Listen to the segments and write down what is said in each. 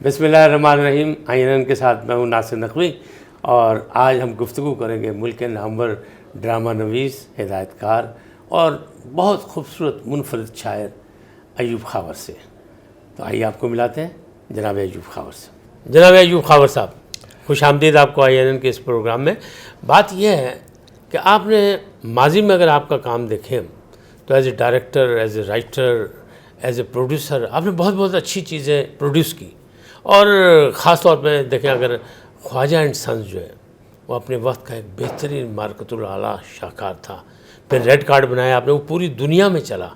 بسم اللہ الرحمن الرحیم. INN کے ساتھ میں ہوں ناصر نقوی، اور آج ہم گفتگو کریں گے ملک کے نامور ڈرامہ نویس، ہدایت کار اور بہت خوبصورت منفرد شاعر ایوب خاور سے. تو آئیے آپ کو ملاتے ہیں جناب ایوب خاور سے. جناب ایوب خاور صاحب، خوش آمدید آپ کو INN کے اس پروگرام میں. بات یہ ہے کہ آپ نے ماضی میں اگر آپ کا کام دیکھیں تو as a director, as a writer, as a producer آپ نے بہت بہت اچھی چیزیں پروڈیوس کی. اور خاص طور پہ دیکھیں اگر خواجہ اینڈ سنز جو ہے وہ اپنے وقت کا ایک بہترین مارکت الاعلیٰ شاہکار تھا. پھر ریڈ کارڈ بنایا آپ نے، وہ پوری دنیا میں چلا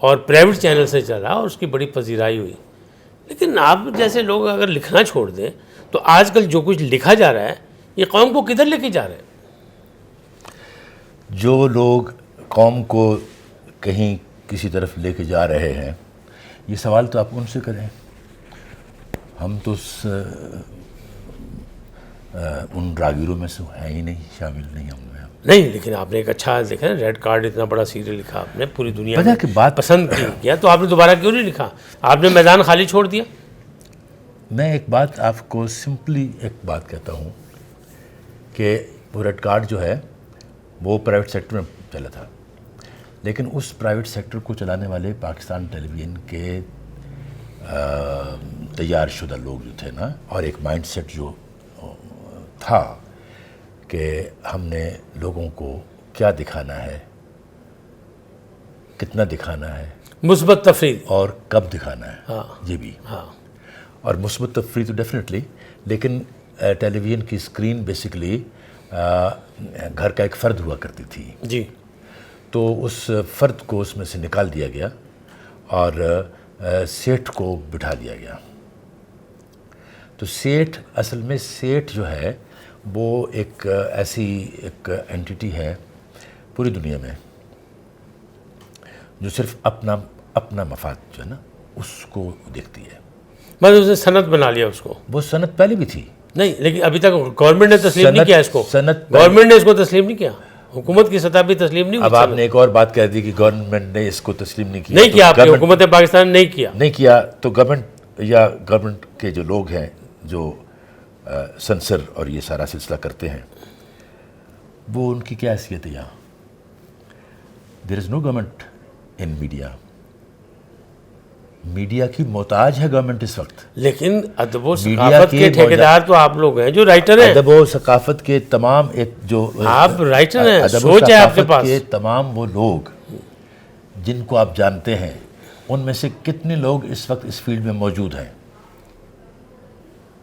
اور پرائیویٹ چینل سے چلا اور اس کی بڑی پذیرائی ہوئی. لیکن آپ جیسے لوگ اگر لکھنا چھوڑ دیں تو آج کل جو کچھ لکھا جا رہا ہے یہ قوم کو کدھر لے کے جا رہے ہیں؟ جو لوگ قوم کو کہیں کسی طرف لے کے جا رہے ہیں، یہ سوال تو آپ ان سے کریں. ہم تو ان راگیروں میں سے ہیں ہی نہیں، شامل نہیں ہم میں. نہیں، لیکن آپ نے ایک اچھا دیکھا نا، ریڈ کارڈ اتنا بڑا سیریل لکھا آپ نے، پوری دنیا پتہ میں کہ بات پسند کیا، تو آپ نے دوبارہ کیوں نہیں لکھا؟ آپ نے میدان خالی چھوڑ دیا. میں ایک بات آپ کو سمپلی ایک بات کہتا ہوں کہ وہ ریڈ کارڈ جو ہے وہ پرائیویٹ سیکٹر میں چلا تھا، لیکن اس پرائیویٹ سیکٹر کو چلانے والے پاکستان ٹیلی ویژن کے تیار شدہ لوگ جو تھے نا، اور ایک مائنڈ سیٹ جو تھا کہ ہم نے لوگوں کو کیا دکھانا ہے، کتنا دکھانا ہے، مثبت تفریح اور کب دکھانا ہے. ہاں یہ بھی ہاں اور مثبت تفریح تو ڈیفینیٹلی، لیکن ٹیلی ویژن کی اسکرین بیسیکلی گھر کا ایک فرد ہوا کرتی تھی. جی. تو اس فرد کو اس میں سے نکال دیا گیا اور سیٹھ کو بٹھا دیا گیا. تو سیٹھ اصل میں سیٹھ جو ہے وہ ایک ایسی ایک اینٹیٹی ہے پوری دنیا میں جو صرف اپنا مفاد جو ہے نا اس کو دیکھتی ہے. بس اس نے صنعت بنا لیا اس کو. وہ صنعت پہلے بھی تھی. نہیں، لیکن ابھی تک گورنمنٹ نے تسلیم نہیں کیا اس کو. صنعت گورنمنٹ نے اس کو تسلیم نہیں کیا، حکومت کی سطح بھی تسلیم نہیں ہوئی. اب آپ نے ایک اور بات کہہ دی کہ گورنمنٹ نے اس کو تسلیم نہیں کیا. نہیں کیا، آپ کی حکومت پاکستان نے نہیں کیا. تو گورنمنٹ کے جو لوگ ہیں جو سنسر اور یہ سارا سلسلہ کرتے ہیں، وہ ان کی کیا حیثیت ہے یہاں؟ دیر از نو گورنمنٹ ان میڈیا. میڈیا کی محتاج ہے گورنمنٹ اس وقت. لیکن ادب و ثقافت کے ٹھیکیدار تو آپ لوگ ہیں جو رائٹر ہیں. ادب و ثقافت کے تمام آپ رائٹر ہیں، سوچ ہے آپ کے پاس. کے تمام وہ لوگ جن کو آپ جانتے ہیں، ان میں سے کتنے لوگ اس وقت اس فیلڈ میں موجود ہیں؟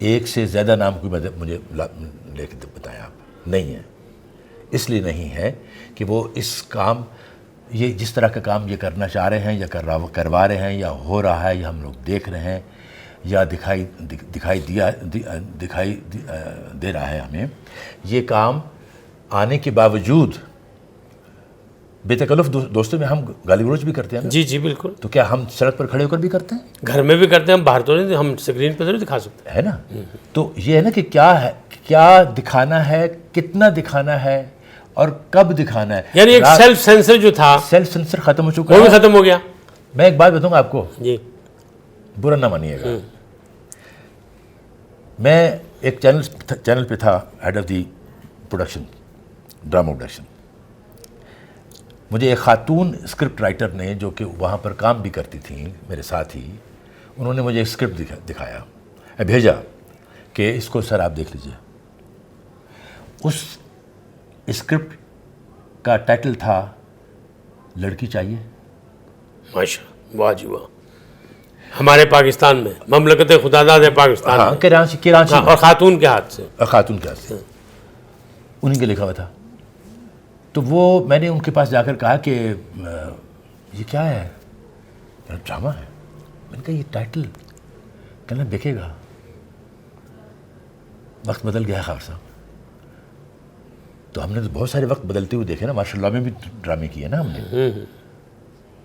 ایک سے زیادہ نام کوئی مجھے لے کے بتائیں آپ. نہیں ہے. اس لیے نہیں ہے کہ وہ اس کام، یہ جس طرح کا کام یہ کرنا چاہ رہے ہیں یا کروا رہے ہیں یا ہو رہا ہے یا ہم لوگ دیکھ رہے ہیں یا دکھائی دے رہا ہے ہمیں، یہ کام آنے کے باوجود بے تکلف دوستوں میں ہم گالی گلوچ بھی کرتے ہیں نا. جی جی بالکل. تو کیا ہم سڑک پر کھڑے ہو کر بھی کرتے ہیں؟ گھر میں بھی کرتے ہیں، ہم باہر تو نہیں، ہم اسکرین پہ ضرور دکھا سکتے ہے نا. تو یہ ہے نا کہ کیا دکھانا ہے، کتنا دکھانا ہے اور کب دکھانا ہے. یعنی ایک سیلف سینسر جو تھا، سیلف سینسر ختم ہو چکا وہ ہے. بھی ختم ہو گیا. میں ایک بات بتاؤں گا آپ کو، جی برا نہ مانیے گا. میں ایک چینل پہ تھا، head of the production, drama production. مجھے ایک خاتون اسکرپٹ رائٹر نے، جو کہ وہاں پر کام بھی کرتی تھیں میرے ساتھ ہی، انہوں نے مجھے ایک اسکرپٹ دکھایا، بھیجا کہ اس کو سر آپ دیکھ لیجئے. اس اسکرپٹ کا ٹائٹل تھا لڑکی چاہیے. ماشاء واہ جی واہ. ہمارے پاکستان میں، مملکت خداداد پاکستان میں، کراچی اور خاتون کے ہاتھ سے. انہیں کے لکھا ہوا تھا. تو وہ میں نے ان کے پاس جا کر کہا کہ یہ کیا ہے؟ ڈرامہ ہے. میں نے کہا یہ ٹائٹل کہنا بکے گا. وقت بدل گیا خاور صاحب. تو ہم نے تو بہت سارے وقت بدلتے ہوئے دیکھے نا. ماشاء اللہ میں بھی ڈرامے کیے نا ہم نے.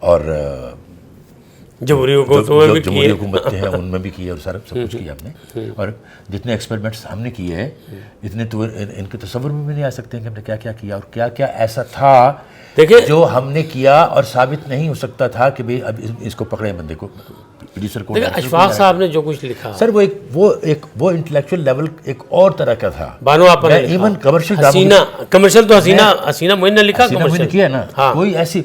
اور جمہوری حکومتوں میں بھی کیے، جمہوری حکومت کے ہیں ان میں بھی کیے، اور سب کچھ کیا ہم نے. اور جتنے ایکسپیریمنٹس ہم نے کیے ہیں اتنے تو ان کے تصور میں بھی نہیں آ سکتے کہ ہم نے کیا کیا کیا، اور کیا کیا ایسا تھا دیکھیں جو ہم نے کیا اور ثابت نہیں ہو سکتا تھا کہ بھئی اب اس کو پکڑے بندے کو، پروڈیوسر کو. اشفاق صاحب نے جو کچھ لکھا سر وہ انٹلیکچوئل لیول ایک اور طرح کا تھا. بانو آپا نے ایون کمرشل حسینہ، کمرشل تو حسینہ معین نے لکھا، کمرشل کیا ہے نا، کوئی ایسی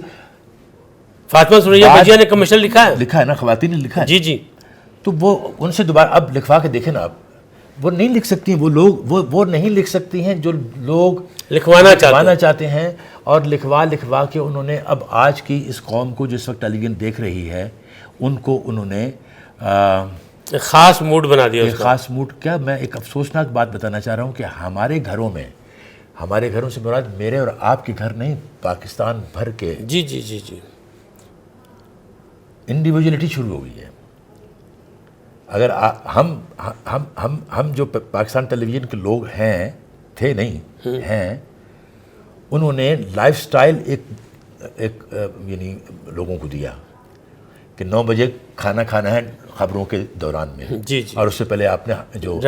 فاطمہ سوریا بجیا نے کمرشل لکھا ہے نا، خواتین نے لکھا ہے. جی جی. تو وہ ان سے دوبارہ اب لکھوا کے دیکھیں نا، اب وہ نہیں لکھ سکتی ہیں، وہ لوگ وہ نہیں لکھ سکتی ہیں جو لوگ لکھوانا چاہتے ہیں. اور لکھوا کے انہوں نے اب آج کی اس قوم کو جس وقت ٹیلی ویژن دیکھ رہی ہے ان کو انہوں نے خاص موڈ بنا دیا. ایک خاص موڈ. کیا میں ایک افسوسناک بات بتانا چاہ رہا ہوں کہ ہمارے گھروں سے مراد میرے اور آپ کے گھر نہیں، پاکستان بھر کے جی جی جی جی انڈیویجولیٹی شروع ہو گئی ہے. اگر ہم جو پاکستان ٹیلی ویژن کے لوگ تھے نہیں ہیں، انہوں نے لائف سٹائل ایک یعنی لوگوں کو دیا کہ 9 بجے کھانا کھانا ہے خبروں کے دوران میں. جی جی. اور اس سے پہلے آپ نے جو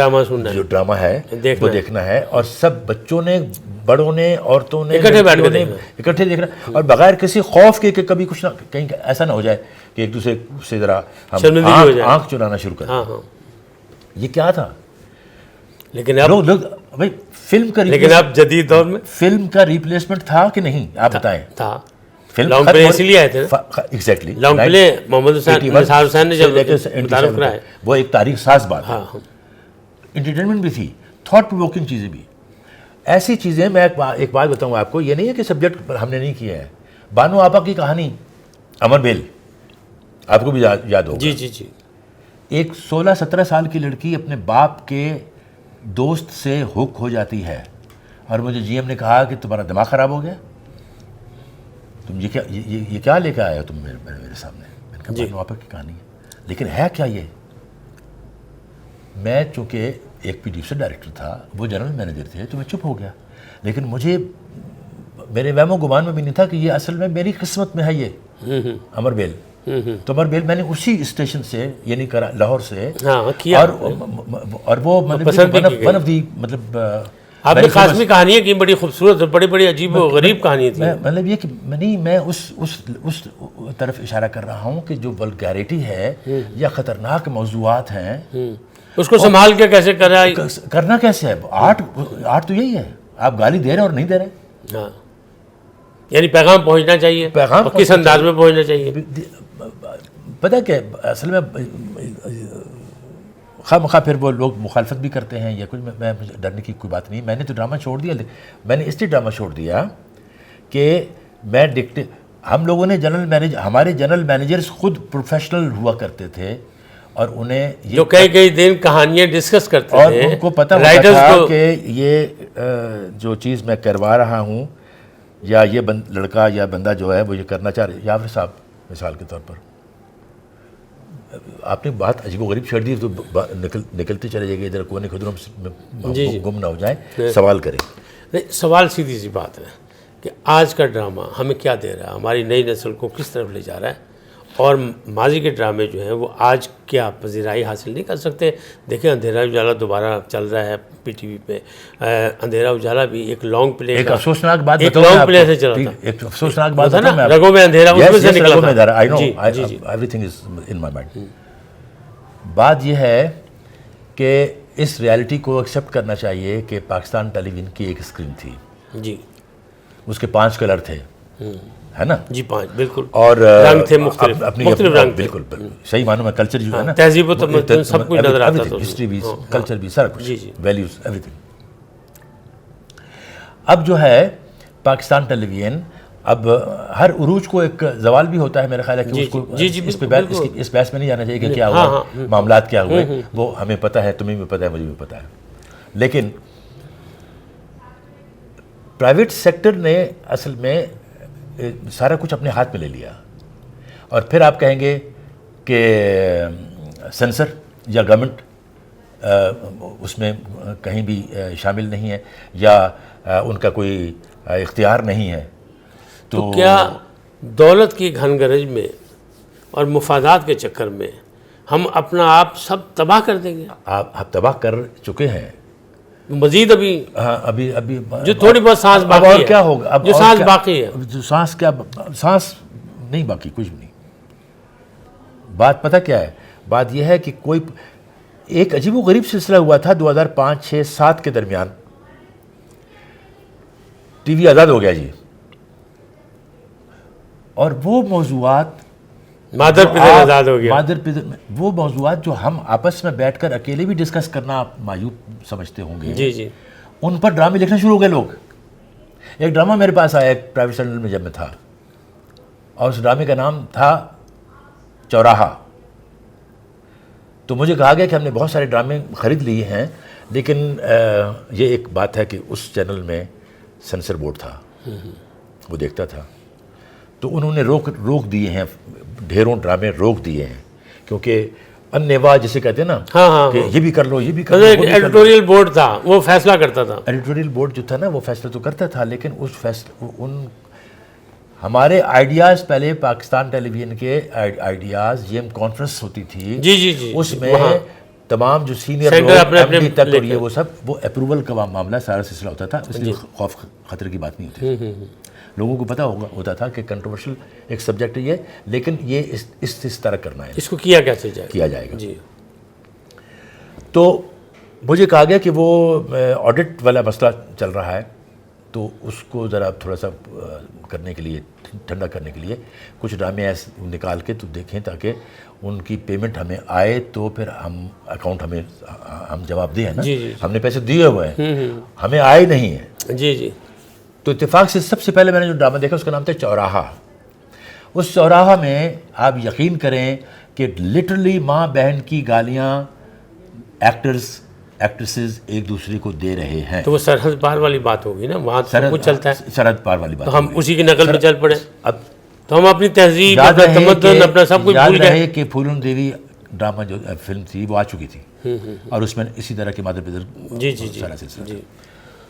ڈرامہ ہے وہ دیکھنا ہے، اور سب بچوں نے، بڑوں نے، عورتوں نے اکٹھے دیکھنا، اور بغیر کسی خوف کے کہ کبھی کچھ نہ کہیں ایسا نہ ہو جائے کہ ایک دوسرے سے ذرا ہم آنکھ چرانا شروع کریں. یہ کیا تھا؟ لیکن اب بھائی فلم کا، لیکن اب جدید دور میں فلم کا ریپلیسمنٹ تھا کہ نہیں، آپ بتائیں. تھا. لانگ پلے اسی لیے آئے تھے نا. ایگزیکٹلی. لانگ پلے محمد حسین نے جب متعارف کرایا، وہ ایک تاریخ ساز بات ہے. انٹرٹینمنٹ بھی تھی، تھاٹ پرووکنگ چیزیں بھی. ایسی چیزیں میں ایک بات بتاؤں آپ کو، یہ نہیں ہے کہ سبجیکٹ ہم نے نہیں کیا ہے. بانو آپا کی کہانی، امر بیل، آپ کو بھی یاد ہوگا. جی جی جی. ایک 16-17 سال کی لڑکی اپنے باپ کے دوست سے ہک ہو جاتی ہے، اور مجھے جی ایم نے کہا کہ تمہارا دماغ خراب ہو گیا، تم یہ کیا لے کے آئے ہو تم میرے سامنے. میں نے کہا بانو آپا کی کہانی ہے. لیکن ہے کیا یہ؟ میں چونکہ ایک پروڈیوسر ڈائریکٹر تھا، وہ جنرل مینیجر تھے، تو میں چپ ہو گیا. لیکن مجھے میرے وہم و گمان میں بھی نہیں تھا کہ یہ اصل میں میری قسمت میں ہے یہ امر بیل. تو امر بیل میں نے اسی اسٹیشن سے، یعنی لاہور سے، اور وہ ون آف دی، مطلب آپ نے قاسمی کہانیاں کی، بڑی خوبصورت، بڑی بڑی عجیب و غریب کہانیاں تھیں. مطلب یہ کہ میں اس طرف اشارہ کر رہا ہوں کہ جو ولگیرٹی ہے یا خطرناک موضوعات ہیں، اس کو سنبھال کے کیسے کرنا کیسے ہے. آرٹ تو یہی ہے، آپ گالی دے رہے اور نہیں دے رہے. ہاں، یعنی پیغام پہنچنا چاہیے، پیغام کس انداز میں پہنچنا چاہیے. پتہ کہ اصل میں خواہ مخواہ پھر وہ لوگ مخالفت بھی کرتے ہیں یا کچھ، میں ڈرنے کی کوئی بات نہیں. میں نے تو ڈرامہ چھوڑ دیا. میں نے اس لیے ڈرامہ چھوڑ دیا کہ میں ہم لوگوں نے ہمارے جنرل مینیجرز خود پروفیشنل ہوا کرتے تھے، اور انہیں جو کئی دن کہانیاں ڈسکس کرتے تھے، اور ان کو پتہ ہوتا تھا کہ یہ جو چیز میں کروا رہا ہوں، یا یہ لڑکا یا بندہ جو ہے وہ یہ کرنا چاہ رہے. یافر صاحب مثال کے طور پر، آپ نے بات عجیب و غریب چھیڑ دی، تو نکلتے چلے جائے گا ادھر، کونے خدروں میں گم نہ ہو جائے. سوال کریں. نہیں، سوال سیدھی سی بات ہے کہ آج کا ڈرامہ ہمیں کیا دے رہا ہے، ہماری نئی نسل کو کس طرف لے جا رہا ہے، اور ماضی کے ڈرامے جو ہیں وہ آج کیا پذیرائی حاصل نہیں کر سکتے. دیکھیں اندھیرا اجالا دوبارہ چل رہا ہے پی ٹی وی پہ. اندھیرا اجالا بھی ایک لانگ پلے، ایک افسوسناک بات ایک لانگ پلے سے چلا تھا. ایک افسوسناک بات ہے نا، رگوں میں اندھیرا اس میں سے نکلا تھا. Every thing is in my mind. بات یہ ہے کہ اس ریالٹی کو ایکسیپٹ کرنا چاہیے کہ پاکستان ٹیلی ویژن کی ایک اسکرین تھی جی، اس کے 5 کلر تھے، ہے نا جی 5 بالکل، اور رنگ تھے مختلف رنگ، بالکل صحیح معنوں میں کلچر جو ہے نا، تہذیب و تمدن سب کچھ نظر آتا تھا، ہسٹری بھی، کلچر بھی، سارا کچھ، ویلیوز، ایوری تھنگ. اب جو ہے پاکستان ٹیلی ویژن اب ہر عروج کو ایک زوال بھی ہوتا ہے. میرا خیال ہے کہ اس کو اس بحث میں نہیں جانا چاہیے کہ کیا ہوا، معاملات کیا ہوئے، وہ ہمیں پتہ ہے، تمہیں بھی پتہ ہے، مجھے بھی پتہ ہے. لیکن پرائیویٹ سیکٹر نے اصل میں سارا کچھ اپنے ہاتھ میں لے لیا، اور پھر آپ کہیں گے کہ سینسر یا گورنمنٹ اس میں کہیں بھی شامل نہیں ہے، یا ان کا کوئی اختیار نہیں ہے. تو کیا دولت کی گھن گرج میں اور مفادات کے چکر میں ہم اپنا آپ سب تباہ کر دیں گے. آپ تباہ کر چکے ہیں. مزید ابھی ہاں ابھی جو تھوڑی بہت سانس باقی ہے. اور کیا ہوگا؟ جو سانس باقی ہے. جو سانس کیا؟ سانس نہیں باقی، کچھ بھی نہیں. بات پتہ کیا ہے؟ بات یہ ہے کہ کوئی ایک عجیب و غریب سلسلہ ہوا تھا 2005 6 7 کے درمیان. ٹی وی آزاد ہو گیا جی، اور وہ موضوعات مادر پدر آزاد ہو گیا. مادر پدر، وہ موضوعات جو ہم آپس میں بیٹھ کر اکیلے بھی ڈسکس کرنا آپ معیوب سمجھتے ہوں گے، جی جی ان پر ڈرامے لکھنا شروع ہو گئے لوگ. ایک ڈرامہ میرے پاس آیا ایک پرائیویٹ چینل میں جب میں تھا، اور اس ڈرامے کا نام تھا چوراہا. تو مجھے کہا گیا کہ ہم نے بہت سارے ڈرامے خرید لیے ہیں، لیکن یہ ایک بات ہے کہ اس چینل میں سینسر بورڈ تھا، وہ دیکھتا تھا. تو انہوں نے روک دیے ہیں، ڈھیروں ڈرامے روک دیے ہیں، کیونکہ انیوا جسے کہتے ہیں نا، ہاں کہ یہ بھی کر لو، یہ بھی کر لو. ایڈیٹوریل بورڈ تھا، وہ فیصلہ کرتا تھا. ایڈیٹوریل بورڈ جو تھا نا، وہ فیصلہ تو کرتا تھا، لیکن ہمارے آئیڈیاز پہلے پاکستان ٹیلی ویژن کے آئیڈیاز، یہ کانفرنس ہوتی تھی، جی جی جی، اس میں تمام جو سینئر لوگ ایم ڈی تک اور یہ وہ سب، وہ اپروول کا معاملہ سارا سلسلہ ہوتا تھا. اس لیے خوف خطرے کی بات نہیں ہوتی تھی. لوگوں کو پتہ ہوتا تھا کہ کنٹروورشل ایک سبجیکٹ ہے یہ، لیکن یہ اس طرح کرنا ہے، اس کو کیا جائے گا. جی. تو مجھے کہا گیا کہ وہ آڈٹ والا مسئلہ چل رہا ہے، تو اس کو ذرا تھوڑا سا کرنے کے لیے، ٹھنڈا کرنے کے لیے کچھ ڈرامے ایسے نکال کے تو دیکھیں، تاکہ ان کی پیمنٹ ہمیں آئے تو پھر ہم اکاؤنٹ ہم جواب دیں نا. ہم نے پیسے دیے ہوئے ہیں، ہمیں آئے نہیں ہیں. جی جی. تو اتفاق سے سب سے پہلے میں نے جو ڈرامہ دیکھا اس کا نام تھا چوراہا. اس چوراہا میں آپ یقین کریں کہ لٹرلی ماں بہن کی گالیاں ایکٹریسز ایک دوسرے کو دے رہے ہیں. تو وہ سرحد پار والی بات ہوگی نا، وہاں سب کچھ چلتا ہے. سرحد پار والی بات. تو ہم اسی کی نقل پہ چل پڑے. اب تو ہم اپنی تہذیب، اپنا تمدن، اپنا سب کچھ بھول گئے. کہ پھولن دیوی ڈرامہ جو فلم تھی وہ آ چکی تھی، اور اس میں اسی طرح کی مادر پدر سارا سلسلہ.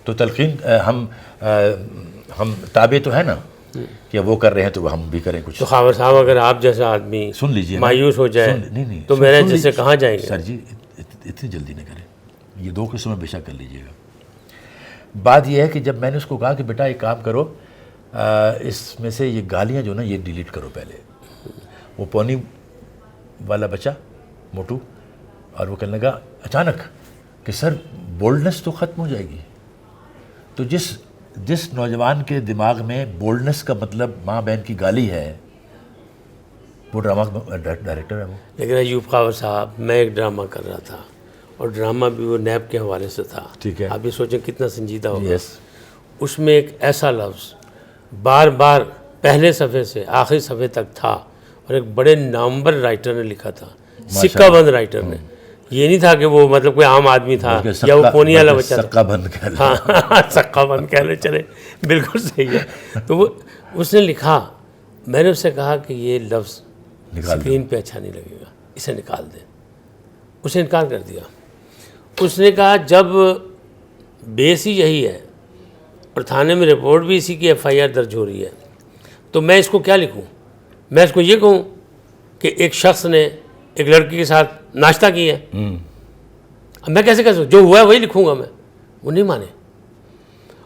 تو تلقین ہم تابع تو ہے نا کہ وہ کر رہے ہیں تو ہم بھی کریں کچھ. تو خاور صاحب اگر آپ جیسا آدمی سن لیجیے مایوس ہو جائے نہیں تو میرے جیسے کہاں جائیں گے؟ سر جی اتنی جلدی نہ کریں، یہ 2 قسم میں بے شک کر لیجیے گا. بات یہ ہے کہ جب میں نے اس کو کہا کہ بیٹا ایک کام کرو، اس میں سے یہ گالیاں جو نا یہ ڈیلیٹ کرو پہلے. وہ پونی والا بچہ موٹو، اور وہ کہنے لگا اچانک کہ سر بولڈنس تو ختم ہو جائے گی. تو جس نوجوان کے دماغ میں بولڈنس کا مطلب ماں بہن کی گالی ہے، وہ ڈرامہ ڈائریکٹر ہے وہ. لیکن ایوب خاور صاحب، میں ایک ڈرامہ کر رہا تھا، اور ڈرامہ بھی وہ نیب کے حوالے سے تھا. ٹھیک ہے. آپ یہ سوچیں کتنا سنجیدہ ہوگا. یس. اس میں ایک ایسا لفظ بار بار پہلے صفحے سے آخری صفحے تک تھا، اور ایک بڑے نامور رائٹر نے لکھا تھا، سکہ بند رائٹر نے. یہ نہیں تھا کہ وہ مطلب کوئی عام آدمی تھا یا وہ پونی والا بچہ تھا. سکہ بند کہہ لیں. ہاں سکہ بند کہہ لیں، چلے بالکل صحیح ہے. تو وہ اس نے لکھا، میں نے اس سے کہا کہ یہ لفظ اسکرین پہ اچھا نہیں لگے گا، اسے نکال دیں. اس نے انکار کر دیا. اس نے کہا جب بیس ہی یہی ہے اور تھانے میں رپورٹ بھی اسی کی FIR درج ہو رہی ہے، تو میں اس کو کیا لکھوں؟ میں اس کو یہ کہوں کہ ایک شخص نے ایک لڑکی کے ساتھ ناشتہ کیا ہے. اب میں کیسے کہہ سکتا ہوں؟ جو ہوا ہے وہی لکھوں گا میں. وہ نہیں مانے.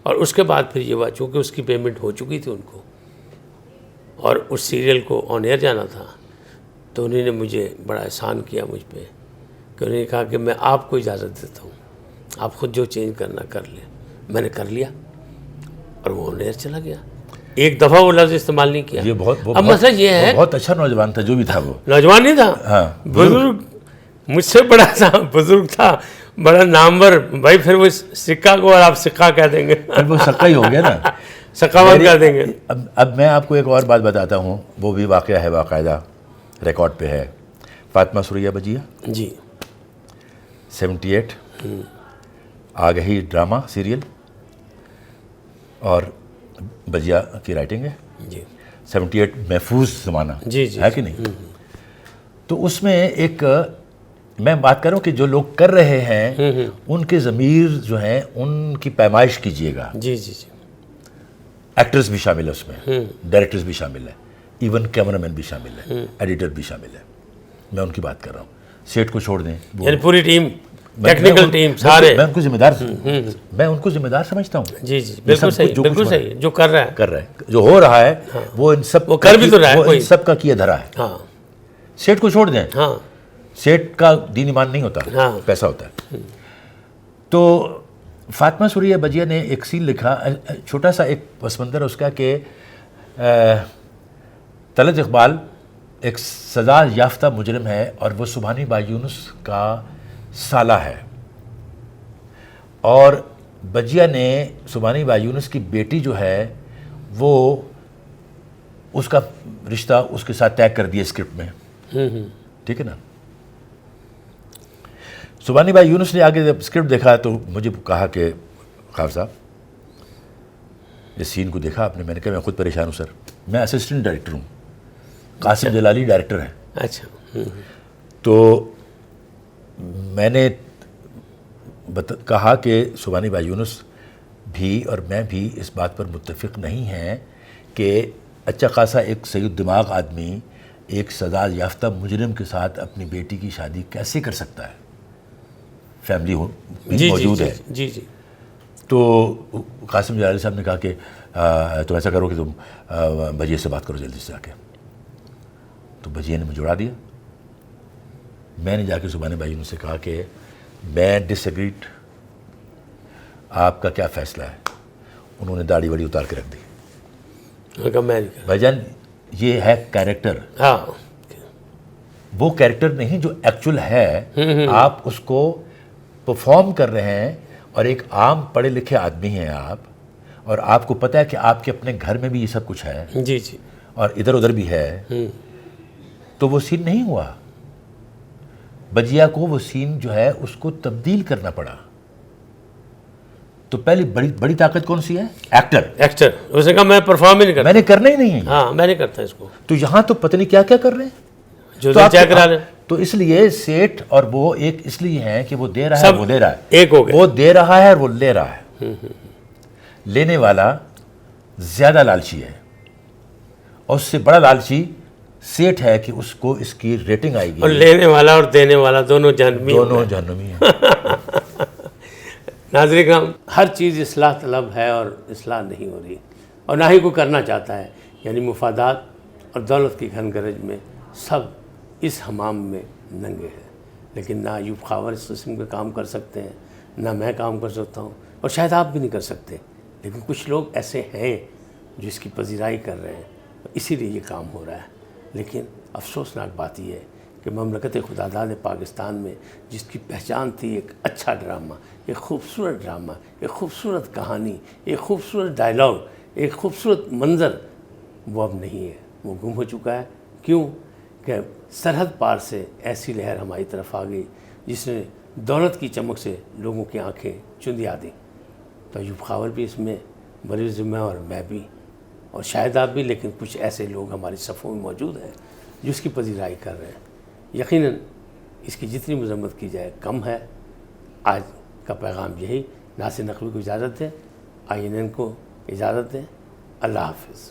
اور اس کے بعد پھر یہ ہوا، چونکہ اس کی پیمنٹ ہو چکی تھی ان کو، اور اس سیریل کو آن ایئر جانا تھا، تو انہوں نے مجھے بڑا احسان کیا مجھ پہ، کہ انہوں نے کہا کہ میں آپ کو اجازت دیتا ہوں، آپ خود جو چینج کرنا کر لیں. میں نے کر لیا، اور وہ آن ایئر چلا گیا. ایک دفعہ وہ لفظ استعمال نہیں کیا. اب مسئلہ یہ ہے، بہت اچھا نوجوان تھا جو بھی تھا. وہ نوجوان نہیں تھا، بزرگ، مجھ سے بڑا تھا، بزرگ تھا، بڑا نامور. بھائی پھر وہ سکہ کو اور آپ سکہ کہہ دیں گے، پھر وہ سکہ ہی ہو گیا نا، سکہ بند کہہ دیں گے. اب میں آپ کو ایک اور بات بتاتا ہوں، وہ بھی واقعہ ہے، باقاعدہ ریکارڈ پہ ہے. فاطمہ سوریا بجیا جی 78 آ گئی ڈرامہ سیریل، اور بجیا کی رائٹنگ ہے. جی 78 محفوظ زمانہ ہے کہ نہیں. تو اس میں ایک میں بات کروں کہ جو لوگ کر رہے ہیں ان کے ضمیر جو ہیں ان کی پیمائش کیجئے گا. جی جی جی. ایکٹرز بھی شامل ہے اس میں، ڈائریکٹرز بھی شامل ہے. ایون کیمرہ مین بھی شامل ہے, ایڈیٹر بھی شامل ہے, میں ان کی بات کر رہا ہوں. سیٹ کو چھوڑ دیں, یعنی پوری ٹیم, ٹیکنیکل ٹیم سارے, میں ان کو ذمہ دار سمجھتا ہوں. جی جی بالکل صحیح, بالکل صحیح. جو کر رہا ہے, جو ہو رہا ہے وہ ان سب وہ کر بھی تو رہا ہے, ان سب کا کیا دھرا ہے. ہاں سیٹ کو چھوڑ دیں, ہاں سیٹ کا دین ایمان نہیں ہوتا, پیسہ ہوتا ہے. تو فاطمہ سوریا بجیا نے ایک سین لکھا, چھوٹا سا ایک پس منظر اس کا, کہ طلعت اقبال ایک سزا یافتہ مجرم ہے اور وہ سبحانی بائی یونس کا سالہ ہے, اور بجیا نے سبحانی بائی یونس کی بیٹی جو ہے وہ اس کا رشتہ اس کے ساتھ طے کر دیا اسکرپٹ میں. ٹھیک ہے نا. سبحانی بائی یونس نے آگے جب اسکرپٹ دیکھا تو مجھے کہا کہ خان صاحب اس سین کو دیکھا آپ نے؟ میں نے کہا میں خود پریشان ہوں سر, میں اسسٹنٹ ڈائریکٹر ہوں, قاسم جلالی ڈائریکٹر ہیں. اچھا. تو میں نے کہا کہ سبحانی بائی یونس بھی اور میں بھی اس بات پر متفق نہیں ہیں کہ اچھا خاصا ایک سید دماغ آدمی ایک سزا یافتہ مجرم کے ساتھ اپنی بیٹی کی شادی کیسے کر سکتا ہے, فیملی موجود ہے. جی جی. تو قاسم جلالی صاحب نے کہا کہ تم ایسا کرو کہ تم بجیے سے بات کرو جلدی سے جا کے. تو بجیے نے مجھے جڑا دیا. میں نے جا کے سبحانی بائی یونس سے کہا کہ میں ڈس ایگریڈ, آپ کا کیا فیصلہ ہے؟ انہوں نے داڑھی واڑی اتار کے رکھ دی. بھائی جان یہ ہے کیریکٹر, وہ کیریکٹر نہیں جو ایکچول ہے. آپ اس کو پرفارم کر رہے ہیں, اور ایک عام پڑھے لکھے آدمی ہیں آپ, اور آپ کو پتہ ہے کہ آپ کے اپنے گھر میں بھی یہ سب کچھ ہے. جی جی. اور ادھر ادھر بھی ہے. تو وہ سین نہیں ہوا. بجیا کو وہ سین جو ہے اس کو تبدیل کرنا پڑا. تو پہلی بڑی طاقت کون سی ہے؟ ایکٹر. اس نے کہا میں پرفارم ہی نہیں کرتا, میں نے کرنا ہی نہیں ہے. ہاں میں نہیں کرتا اس کو. تو یہاں تو پتہ نہیں کیا کیا کر رہے ہیں, جو چیک کرا لیں. تو اس لیے سیٹ اور وہ ایک اس لیے ہیں کہ وہ دے رہا ہے, وہ لے رہا ہے, ایک ہو گیا. وہ دے رہا ہے اور وہ لے رہا ہے. لینے والا زیادہ لالچی ہے, اور اس سے بڑا لالچی سیٹ ہے کہ اس کو اس کی ریٹنگ آئے گی. اور لینے والا اور دینے والا دونوں جہنمی ہیں. ناظرین کرام, ہر چیز اصلاح طلب ہے اور اصلاح نہیں ہو رہی, اور نہ ہی کوئی کرنا چاہتا ہے. یعنی مفادات اور دولت کی گھن گرج میں سب اس حمام میں ننگے ہیں. لیکن نہ ایوب خاور اس قسم کے کام کر سکتے ہیں, نہ میں کام کر سکتا ہوں, اور شاید آپ بھی نہیں کر سکتے. لیکن کچھ لوگ ایسے ہیں جو اس کی پذیرائی کر رہے ہیں, اسی لیے یہ کام ہو رہا ہے. لیکن افسوسناک بات یہ ہے کہ مملکت خداداد پاکستان میں جس کی پہچان تھی ایک اچھا ڈرامہ, ایک خوبصورت ڈرامہ, ایک خوبصورت کہانی, ایک خوبصورت ڈائلاگ, ایک خوبصورت منظر, وہ اب نہیں ہے. وہ گم ہو چکا ہے. کیوں کہ سرحد پار سے ایسی لہر ہماری طرف آ گئی جس نے دولت کی چمک سے لوگوں کی آنکھیں چندیا دیں. تو ایوب خاور بھی اس میں بری ذمہ, اور میں بھی, اور شاید آپ بھی. لیکن کچھ ایسے لوگ ہماری صفوں میں موجود ہیں جو اس کی پذیرائی کر رہے ہیں. یقیناً اس کی جتنی مذمت کی جائے کم ہے. آج کا پیغام یہی. ناصر نقوی کو اجازت دیں, INN کو اجازت دیں. اللہ حافظ.